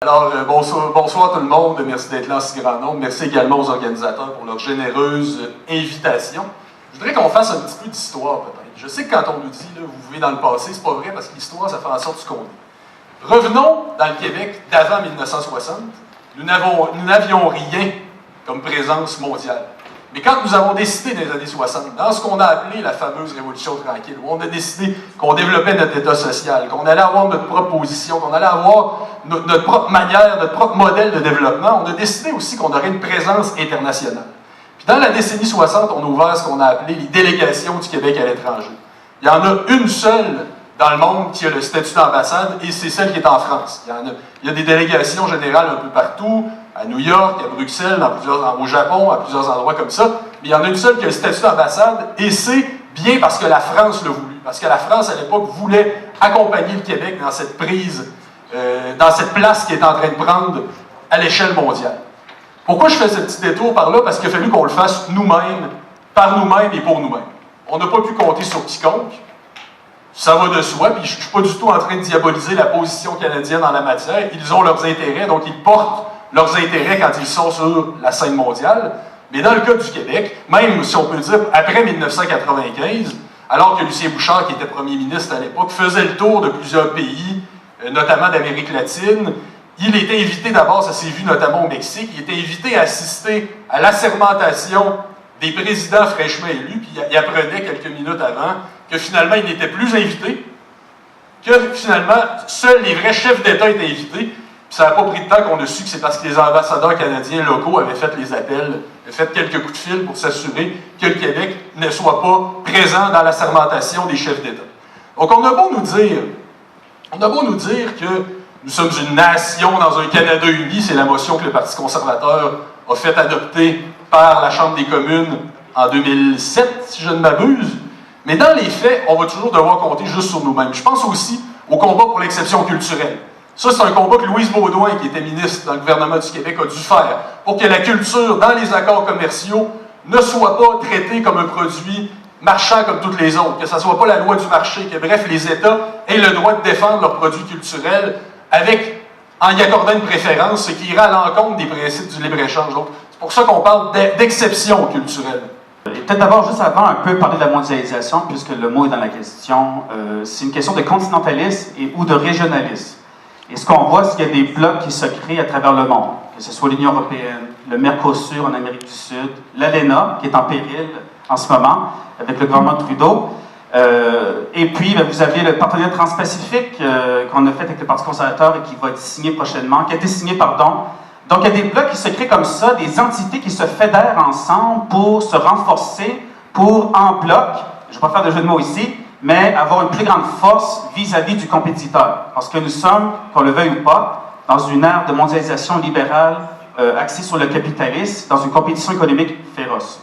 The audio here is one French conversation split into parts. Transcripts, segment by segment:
Alors, bonsoir tout le monde, merci d'être là en si grand nombre. Merci également aux organisateurs pour leur généreuse invitation. Je voudrais qu'on fasse un petit peu d'histoire, peut-être. Je sais que quand on nous dit, là, vous vivez dans le passé, c'est pas vrai, parce que l'histoire, ça fait en sorte ce qu'on est. Revenons dans le Québec d'avant 1960. Nous n'avions rien comme présence mondiale. Mais quand nous avons décidé dans les années 60, dans ce qu'on a appelé la fameuse Révolution tranquille, où on a décidé qu'on développait notre État social, qu'on allait avoir notre propre position, qu'on allait avoir notre propre manière, notre propre modèle de développement, on a décidé aussi qu'on aurait une présence internationale. Puis dans la décennie 60, on a ouvert ce qu'on a appelé les délégations du Québec à l'étranger. Il y en a une seule dans le monde qui a le statut d'ambassade, et c'est celle qui est en France. Il y a des délégations générales un peu partout, à New York, à Bruxelles, au Japon, à plusieurs endroits comme ça. Mais il y en a une seule qui a le statut d'ambassade, et c'est bien parce que la France l'a voulu. Parce que la France, à l'époque, voulait accompagner le Québec dans cette prise, dans cette place qu'il est en train de prendre à l'échelle mondiale. Pourquoi je fais ce petit détour par là? Parce qu'il a fallu qu'on le fasse nous-mêmes, par nous-mêmes et pour nous-mêmes. On n'a pas pu compter sur quiconque. Ça va de soi, puis je ne suis pas du tout en train de diaboliser la position canadienne en la matière. Ils ont leurs intérêts, donc ils portent leurs intérêts quand ils sont sur la scène mondiale. Mais dans le cas du Québec, même si on peut dire après 1995, alors que Lucien Bouchard, qui était premier ministre à l'époque, faisait le tour de plusieurs pays, notamment d'Amérique latine, il était invité d'abord, ça s'est vu notamment au Mexique, il était invité à assister à l'assermentation des présidents fraîchement élus, puis il apprenait quelques minutes avant que finalement il n'était plus invité, que finalement seuls les vrais chefs d'État étaient invités. Puis ça n'a pas pris de temps qu'on a su que c'est parce que les ambassadeurs canadiens locaux avaient fait les appels, avaient fait quelques coups de fil pour s'assurer que le Québec ne soit pas présent dans la sermentation des chefs d'État. Donc on a beau nous dire que nous sommes une nation dans un Canada uni, c'est la motion que le Parti conservateur a fait adopter par la Chambre des communes en 2007, si je ne m'abuse. Mais dans les faits, on va toujours devoir compter juste sur nous-mêmes. Je pense aussi au combat pour l'exception culturelle. Ça, c'est un combat que Louise Baudouin, qui était ministre dans le gouvernement du Québec, a dû faire pour que la culture, dans les accords commerciaux, ne soit pas traitée comme un produit marchand comme toutes les autres, que ce ne soit pas la loi du marché, que bref, les États aient le droit de défendre leurs produits culturels en y accordant une préférence, ce qui ira à l'encontre des principes du libre-échange. Donc, c'est pour ça qu'on parle d'exception culturelle. Et peut-être d'abord, juste avant, un peu parler de la mondialisation, puisque le mot est dans la question. C'est une question de continentalisme ou de régionalisme. Et ce qu'on voit, c'est qu'il y a des blocs qui se créent à travers le monde, que ce soit l'Union européenne, le Mercosur en Amérique du Sud, l'ALENA, qui est en péril en ce moment, avec le gouvernement de Trudeau. Et puis, vous avez le partenariat transpacifique qu'on a fait avec le Parti conservateur et qui va être signé prochainement, qui a été signé, pardon. Donc, il y a des blocs qui se créent comme ça, des entités qui se fédèrent ensemble pour se renforcer, pour, en bloc, je ne vais pas faire de jeu de mots ici, mais avoir une plus grande force vis-à-vis du compétiteur. Parce que nous sommes, qu'on le veuille ou pas, dans une ère de mondialisation libérale axée sur le capitalisme, dans une compétition économique féroce.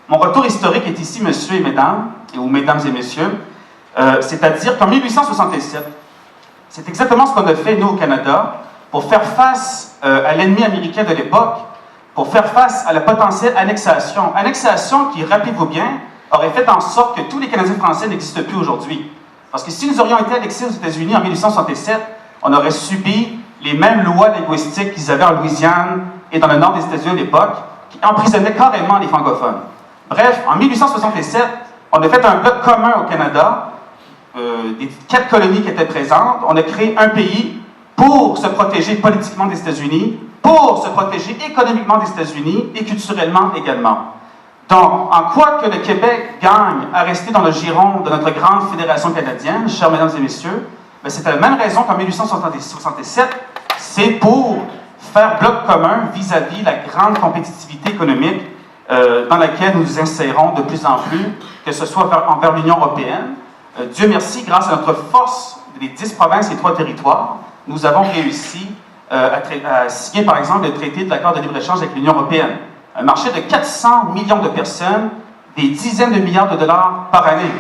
Mon retour historique est ici, messieurs et mesdames, ou mesdames et messieurs, c'est-à-dire qu'en 1867, c'est exactement ce qu'on a fait, nous, au Canada, pour faire face à l'ennemi américain de l'époque, pour faire face à la potentielle annexation. Annexation qui, rappelez-vous bien, aurait fait en sorte que tous les Canadiens français n'existent plus aujourd'hui. Parce que si nous aurions été annexés aux États-Unis en 1867, on aurait subi les mêmes lois linguistiques qu'ils avaient en Louisiane et dans le nord des États-Unis à l'époque, qui emprisonnaient carrément les francophones. Bref, en 1867, on a fait un bloc commun au Canada, des 4 colonies qui étaient présentes. On a créé un pays pour se protéger politiquement des États-Unis, pour se protéger économiquement des États-Unis et culturellement également. Donc, en quoi que le Québec gagne à rester dans le giron de notre grande fédération canadienne, chers mesdames et messieurs, c'est la même raison qu'en 1867, c'est pour faire bloc commun vis-à-vis la grande compétitivité économique dans laquelle nous nous insérons de plus en plus, que ce soit envers l'Union européenne. Dieu merci, grâce à notre force des 10 provinces et 3 territoires, nous avons réussi à signer, par exemple, le traité de l'accord de libre-échange avec l'Union européenne. Un marché de 400 millions de personnes, des dizaines de milliards de dollars par année.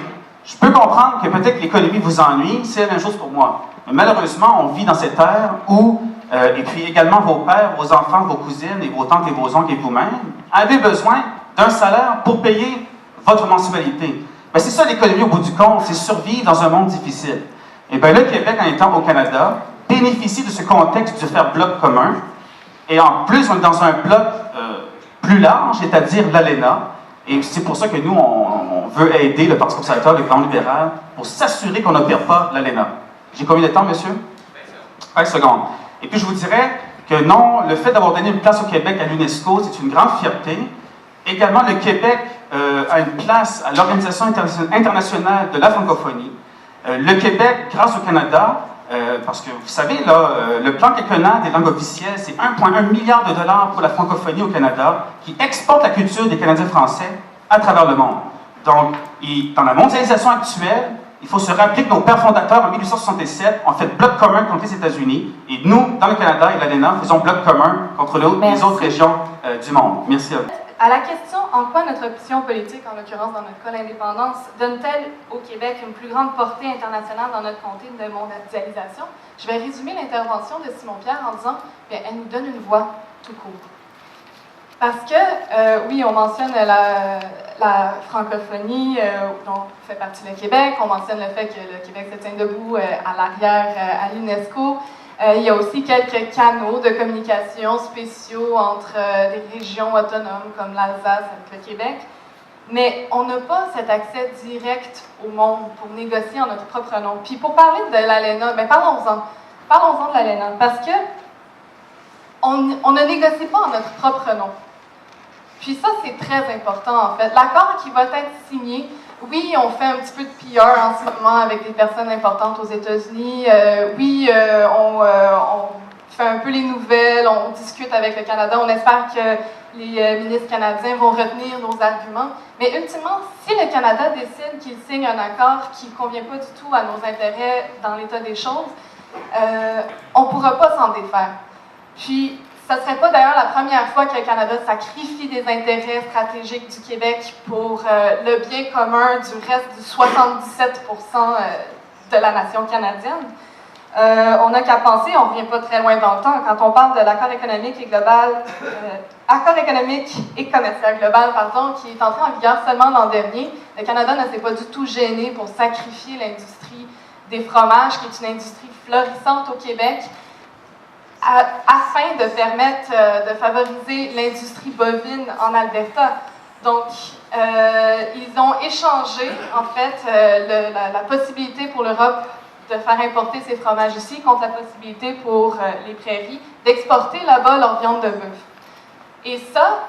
Je peux comprendre que peut-être que l'économie vous ennuie, c'est la même chose pour moi. Mais malheureusement, on vit dans cette ère où, et puis également vos pères, vos enfants, vos cousines, et vos tantes et vos oncles et vous-même, avez besoin d'un salaire pour payer votre mensualité. Ben, c'est ça l'économie au bout du compte, c'est survivre dans un monde difficile. Et bien le Québec, en étant au Canada, bénéficie de ce contexte de faire bloc commun. Et en plus, on est dans un bloc plus large, c'est-à-dire l'ALENA. Et c'est pour ça que nous, on veut aider le Parti conservateur, le Front libéral, pour s'assurer qu'on n'opère pas l'ALENA. J'ai combien de temps, monsieur? 15 secondes. Et puis, je vous dirais que non, le fait d'avoir donné une place au Québec à l'UNESCO, c'est une grande fierté. Également, le Québec a une place à l'Organisation internationale de la francophonie. Le Québec, grâce au Canada, parce que vous savez, là, le plan quinquennal des langues officielles, c'est 1,1 milliard de dollars pour la francophonie au Canada, qui exporte la culture des Canadiens français à travers le monde. Donc, dans la mondialisation actuelle, il faut se rappeler que nos pères fondateurs, en 1867, ont fait bloc commun contre les États-Unis, et nous, dans le Canada et l'ALENA, faisons bloc commun contre les autres régions du monde. Merci à vous. À la question en quoi notre option politique, en l'occurrence dans notre cas l'indépendance, donne-t-elle au Québec une plus grande portée internationale dans notre comté de mondialisation, je vais résumer l'intervention de Simon-Pierre en disant qu'elle nous donne une voix tout court. Parce que, oui, on mentionne la francophonie dont fait partie le Québec, on mentionne le fait que le Québec se tient debout à l'arrière à l'UNESCO. Il y a aussi quelques canaux de communication spéciaux entre des régions autonomes comme l'Alsace et le Québec. Mais on n'a pas cet accès direct au monde pour négocier en notre propre nom. Puis pour parler de l'ALENA, ben parlons-en. Parlons-en de l'ALENA. Parce que on ne négocie pas en notre propre nom. Puis ça, c'est très important en fait. L'accord qui va être signé, oui, on fait un petit peu de PR en ce moment avec des personnes importantes aux États-Unis. Oui, on fait un peu les nouvelles, on discute avec le Canada. On espère que les ministres canadiens vont retenir nos arguments. Mais ultimement, si le Canada décide qu'il signe un accord qui ne convient pas du tout à nos intérêts dans l'état des choses, on ne pourra pas s'en défaire. Puis, ce ne serait pas d'ailleurs la première fois que le Canada sacrifie des intérêts stratégiques du Québec pour le bien commun du reste du 77% de la nation canadienne. On n'a qu'à penser, on ne revient pas très loin dans le temps, quand on parle de l'accord économique et global, accord économique et commercial global, pardon, qui est entré en vigueur seulement l'an dernier, le Canada ne s'est pas du tout gêné pour sacrifier l'industrie des fromages, qui est une industrie florissante au Québec, afin de permettre de favoriser l'industrie bovine en Alberta. Donc, ils ont échangé, en fait, la possibilité pour l'Europe de faire importer ces fromages ici contre la possibilité pour les prairies d'exporter là-bas leur viande de bœuf. Et ça,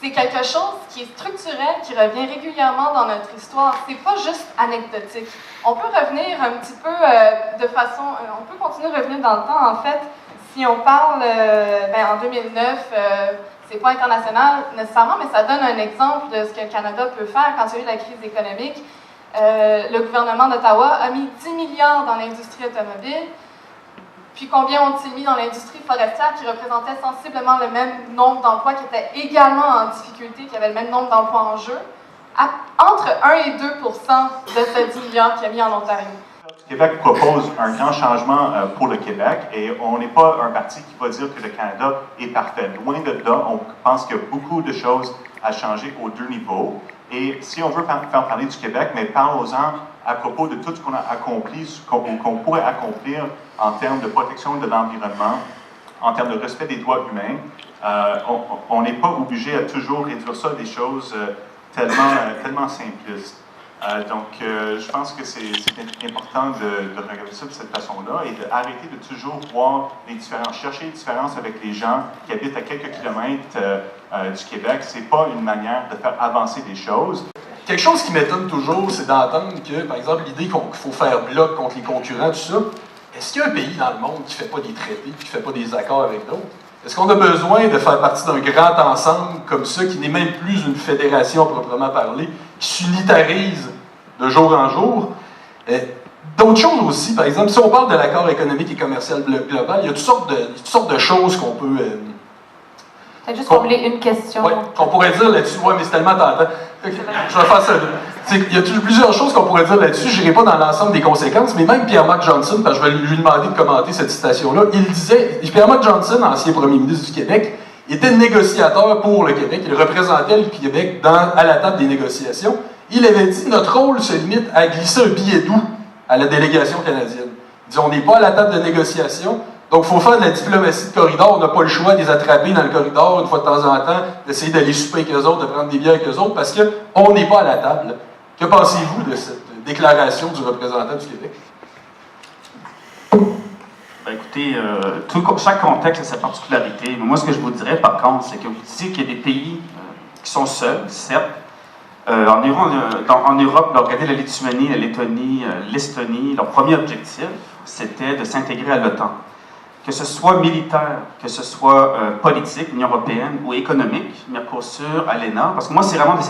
c'est quelque chose qui est structurel, qui revient régulièrement dans notre histoire. C'est pas juste anecdotique. On peut revenir un petit peu de façon... on peut continuer de revenir dans le temps, en fait. Si on parle, en 2009, c'est pas international nécessairement, mais ça donne un exemple de ce que le Canada peut faire quand il y a eu la crise économique. Le gouvernement d'Ottawa a mis 10 milliards dans l'industrie automobile. Puis combien ont-ils mis dans l'industrie forestière qui représentait sensiblement le même nombre d'emplois, qui était également en difficulté, qui avait le même nombre d'emplois en jeu? Entre 1 et 2 de ce 10 milliards qu'il a mis en Ontario. Le Québec propose un grand changement pour le Québec et on n'est pas un parti qui va dire que le Canada est parfait. Loin de là, on pense qu'il y a beaucoup de choses à changer aux deux niveaux. Et si on veut faire parler du Québec, mais parlons-en à propos de tout ce qu'on a accompli, qu'on pourrait accomplir en termes de protection de l'environnement, en termes de respect des droits humains. On n'est pas obligé à toujours réduire ça à des choses tellement simplistes. Je pense que c'est important de regarder ça de cette façon-là et d'arrêter de toujours voir les différences, chercher les différences avec les gens qui habitent à quelques kilomètres du Québec. C'est pas une manière de faire avancer des choses. Quelque chose qui m'étonne toujours, c'est d'entendre que, par exemple, l'idée qu'il faut faire bloc contre les concurrents, tout ça, est-ce qu'il y a un pays dans le monde qui ne fait pas des traités, qui ne fait pas des accords avec d'autres? Est-ce qu'on a besoin de faire partie d'un grand ensemble comme ça, qui n'est même plus une fédération proprement parlée, qui s'unitarise de jour en jour? D'autres choses aussi, par exemple, si on parle de l'accord économique et commercial global, il y a toutes sortes de choses qu'on peut... T'as juste formulé une question. Oui, qu'on pourrait dire là-dessus. Oui, mais c'est tellement tentant. Je vais faire ça. Il y a plusieurs choses qu'on pourrait dire là-dessus. Je n'irai pas dans l'ensemble des conséquences, mais même Pierre-Marc Johnson, parce que je vais lui demander de commenter cette citation-là, il disait, Pierre-Marc Johnson, ancien premier ministre du Québec, était négociateur pour le Québec. Il représentait le Québec à la table des négociations. Il avait dit, notre rôle se limite à glisser un billet doux à la délégation canadienne. Il dit on n'est pas à la table de négociation, donc il faut faire de la diplomatie de corridor. On n'a pas le choix de les attraper dans le corridor une fois de temps en temps, d'essayer d'aller souper avec eux autres, de prendre des bières avec eux autres, parce qu'on n'est pas à la table. Que pensez-vous de cette déclaration du représentant du Québec? Ben écoutez, chaque contexte a sa particularité. Mais moi, ce que je vous dirais, par contre, c'est que vous disiez qu'il y a des pays qui sont seuls, certes. En Europe, regardez la Lituanie, la Lettonie, l'Estonie, leur premier objectif, c'était de s'intégrer à l'OTAN. Que ce soit militaire, que ce soit politique, Union européenne, ou économique, Mercosur, ALENA, parce que moi, c'est vraiment de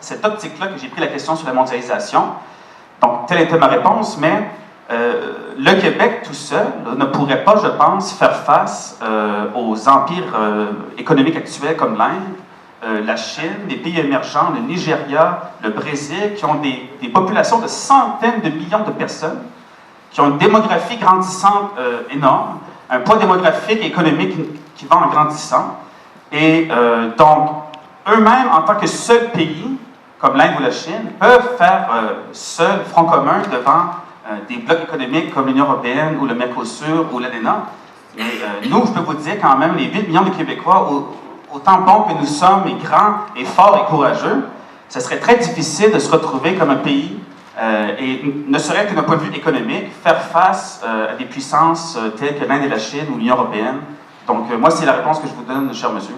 cette optique-là que j'ai pris la question sur la mondialisation. Donc, telle était ma réponse, mais le Québec tout seul ne pourrait pas, je pense, faire face aux empires économiques actuels comme l'Inde, la Chine, les pays émergents, le Nigeria, le Brésil, qui ont des populations de centaines de millions de personnes, qui ont une démographie grandissante énorme, un poids démographique et économique qui va en grandissant. Et donc, eux-mêmes, en tant que seul pays, comme l'Inde ou la Chine, peuvent faire seul front commun devant des blocs économiques comme l'Union européenne ou le Mercosur ou l'ALENA. Et nous, je peux vous dire quand même, les 8 millions de Québécois, autant bons que nous sommes, et grands, et forts et courageux, ce serait très difficile de se retrouver comme un pays, et ne serait que d'un point de vue économique, faire face à des puissances telles que l'Inde et la Chine ou l'Union européenne. Donc, moi, c'est la réponse que je vous donne, cher monsieur.